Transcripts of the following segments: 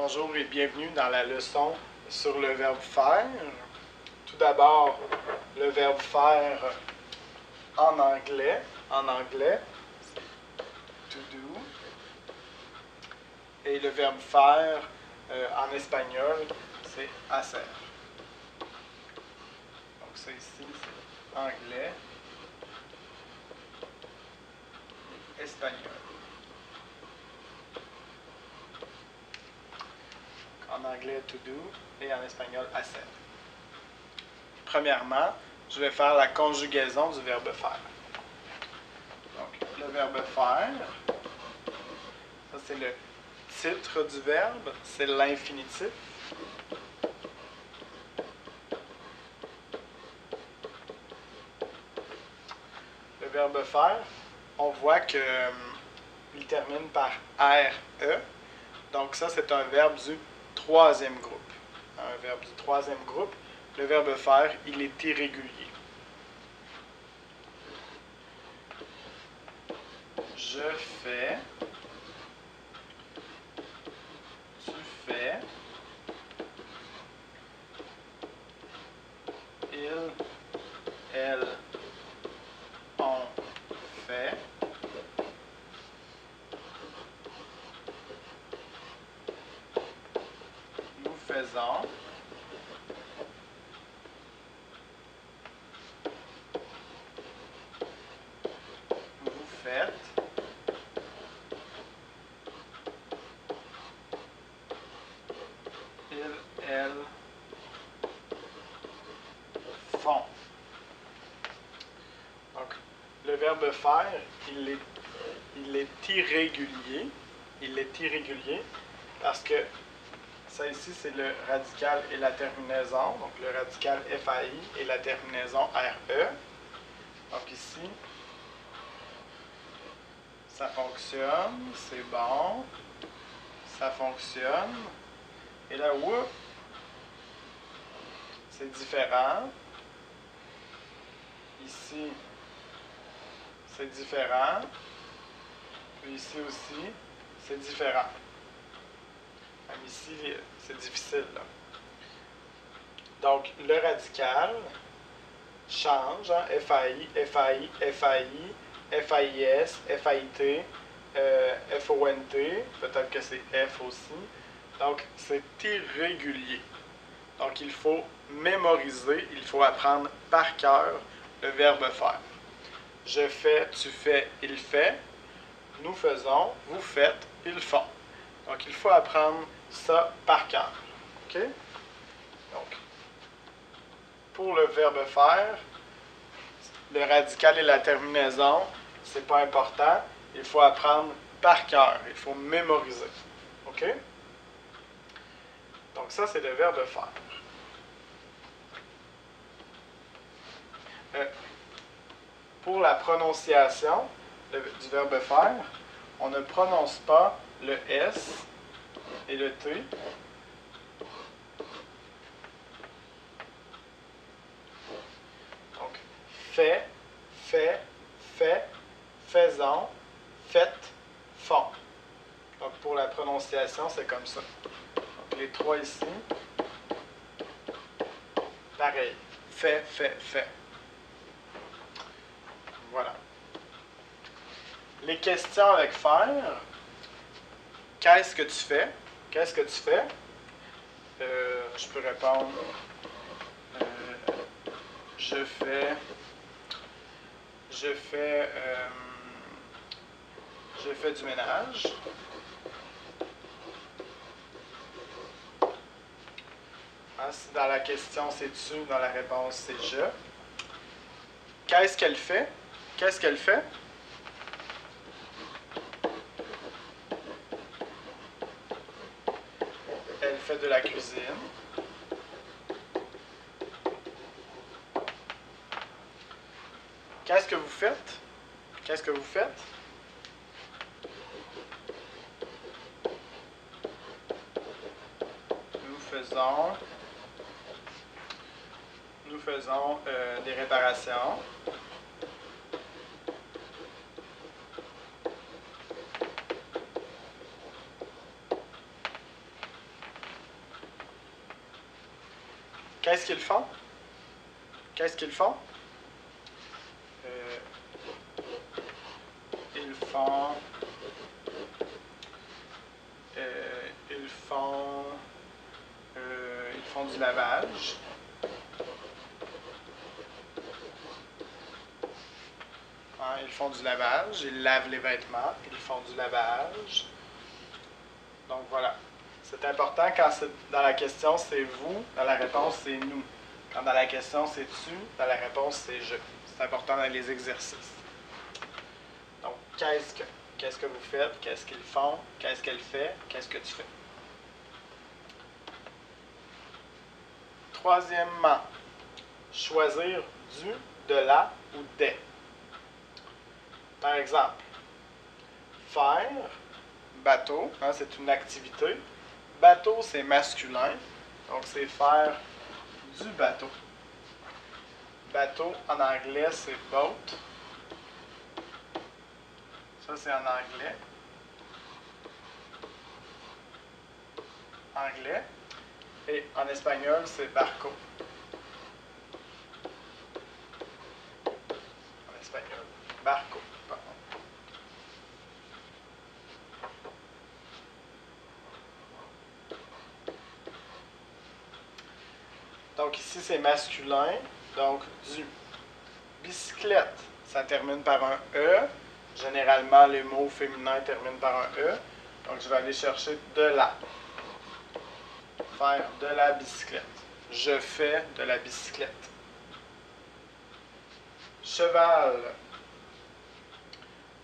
Bonjour et bienvenue dans la leçon sur le verbe faire. Tout d'abord, le verbe faire en anglais. C'est to do. Et le verbe faire en espagnol, c'est hacer. Donc ça ici, c'est anglais, espagnol. En anglais, to do, et en espagnol, hacer. Premièrement, je vais faire la conjugaison du verbe faire. Donc, le verbe faire, ça c'est le titre du verbe, c'est l'infinitif. Le verbe faire, on voit qu'il termine par RE. Donc ça, c'est un verbe du troisième groupe. Un verbe du troisième groupe. Le verbe faire, il est irrégulier. Je fais. Tu fais. Il, elle, on fait. Nous faisons. Vous faites. Il, elle, font. Donc, le verbe faire, il est irrégulier. Il est irrégulier parce que ça ici, c'est le radical et la terminaison. Donc, le radical FAI et la terminaison RE. Donc, ici, ça fonctionne, c'est bon. Ça fonctionne. Et là, whoop, c'est différent. Ici, c'est différent. Puis ici aussi, c'est différent. Même ici, c'est difficile, là. Donc, le radical change, hein? FAI, FAI, FAI, FAIS, FAIT, FONT, peut-être que c'est F aussi. Donc, c'est irrégulier. Donc, il faut mémoriser, il faut apprendre par cœur le verbe faire. Je fais, tu fais, il fait. Nous faisons, vous faites, ils font. Donc, il faut apprendre ça par cœur. OK? Donc, pour le verbe faire, le radical et la terminaison, c'est pas important. Il faut apprendre par cœur. Il faut mémoriser. OK? Donc, ça, c'est le verbe faire. Pour la prononciation du verbe faire, on ne prononce pas le S et le T. Donc, fait, faisons, faites, font. Donc, pour la prononciation, c'est comme ça. Donc, les trois ici, pareil. Fait. Voilà. Les questions avec faire. Qu'est-ce que tu fais? Qu'est-ce que tu fais? Je peux répondre. Je fais du ménage. Hein, si dans la question c'est tu, dans la réponse c'est je. Qu'est-ce qu'elle fait? Qu'est-ce qu'elle fait? Elle fait de la cuisine. Qu'est-ce que vous faites? Qu'est-ce que vous faites? Nous faisons des réparations. qu'est-ce qu'ils font? Qu'est-ce qu'ils font? Ils font... Ils font du lavage. Hein, ils font du lavage. Ils lavent les vêtements. Ils font du lavage. Donc voilà. C'est important quand dans la question c'est vous, dans la réponse c'est nous. Quand dans la question c'est tu, dans la réponse c'est je. C'est important dans les exercices. Donc qu'est-ce que vous faites? Qu'est-ce qu'ils font? Qu'est-ce qu'elle fait? Qu'est-ce que tu fais? Troisièmement, choisir du, de la ou des. Par exemple, faire, bateau, hein, c'est une activité. Bateau, c'est masculin, donc c'est faire du bateau. Bateau, en anglais, c'est boat. Ça, c'est en anglais. Anglais. Et en espagnol, c'est barco. En espagnol, barco. Pardon. Donc ici, c'est masculin. Donc, du. Bicyclette, ça termine par un E. Généralement, les mots féminins terminent par un E. Donc, je vais aller chercher de la. Faire de la bicyclette. Je fais de la bicyclette. Cheval.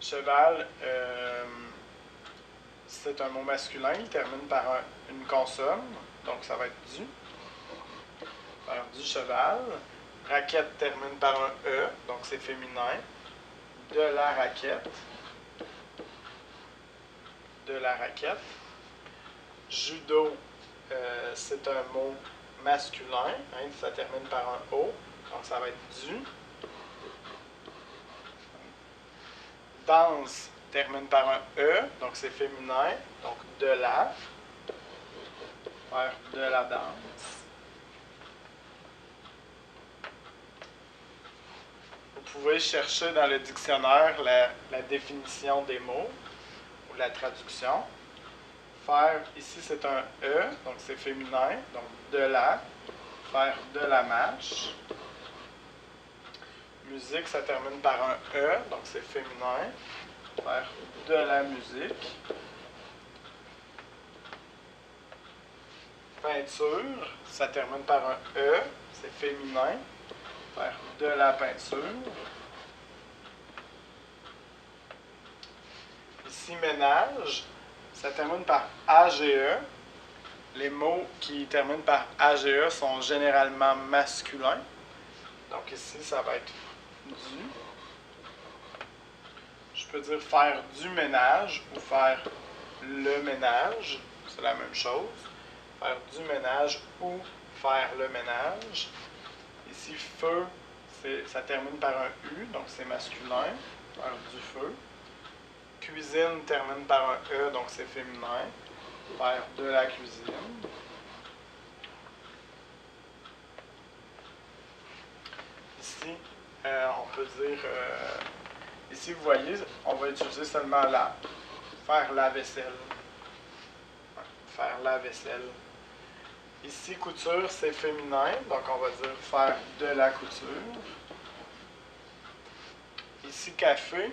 Cheval, c'est un mot masculin. Il termine par une consonne. Donc, ça va être du. Faire du cheval. Raquette termine par un E. Donc, c'est féminin. De la raquette. De la raquette. Judo, c'est un mot masculin, hein, ça termine par un O, donc ça va être du. Danse termine par un E, donc c'est féminin, donc de la. Faire de la danse. Vous pouvez chercher dans le dictionnaire la définition des mots ou la traduction. Faire, ici c'est un E, donc c'est féminin, donc de la. Faire de la marche. Musique, ça termine par un E, donc c'est féminin. Faire de la musique. Peinture, ça termine par un E, c'est féminin. Faire de la peinture. Ici, ménage, ça termine par AGE. Les mots qui terminent par AGE sont généralement masculins. Donc ici, ça va être du. Je peux dire faire du ménage ou faire le ménage. C'est la même chose. Faire du ménage ou faire le ménage. Ici, feu, ça termine par un U, donc c'est masculin. Faire du feu. Cuisine termine par un E, donc c'est féminin. Faire de la cuisine. Ici, on peut dire... ici, vous voyez, on va utiliser seulement la. Faire la vaisselle. Faire la vaisselle. Ici, couture, c'est féminin, donc on va dire faire de la couture. Ici, café,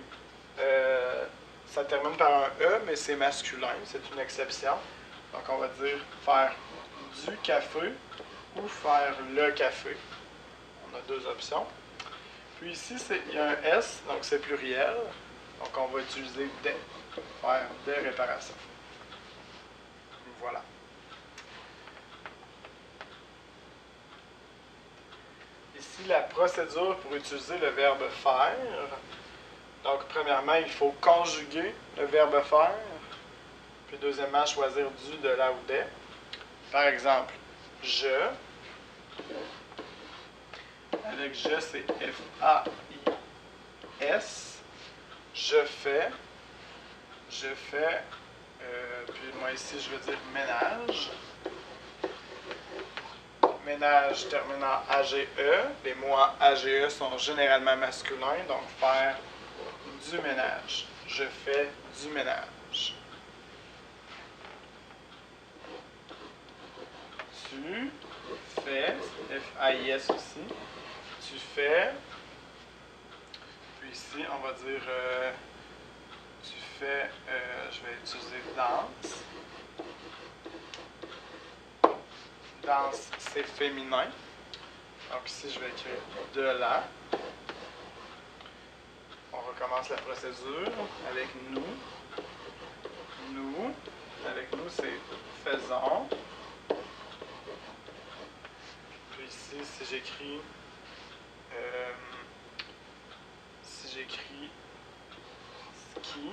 ça termine par un E, mais c'est masculin, c'est une exception. Donc on va dire faire du café ou faire le café. On a deux options. Puis ici, il y a un S, donc c'est pluriel. Donc on va utiliser des, faire des réparations. Voilà. Ici, la procédure pour utiliser le verbe faire. Donc, premièrement, il faut conjuguer le verbe faire. Puis, deuxièmement, choisir du, de, la ou des. Par exemple, je. Avec je, c'est F-A-I-S. Je fais. Je fais. Puis, moi, ici, je veux dire ménage. ménage terminant AGE. Les mots en AGE sont généralement masculins, donc faire du ménage. Je fais du ménage. Tu fais, F-A-I-S aussi. Tu fais. Puis ici, on va dire tu fais, je vais utiliser danse. Danse, c'est féminin. Donc ici, je vais écrire de la. On recommence la procédure avec nous. Nous. Avec nous, c'est faisons. Puis ici, si j'écris ski.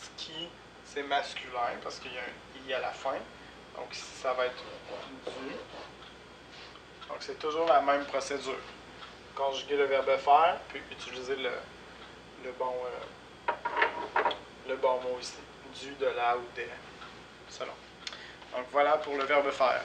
Ski, c'est masculin parce qu'il y a un i à la fin. Donc ici, ça va être du. Donc c'est toujours la même procédure. Conjuguer le verbe faire, puis utiliser le bon mot ici. Du, de la ou des, selon. Donc voilà pour le verbe faire.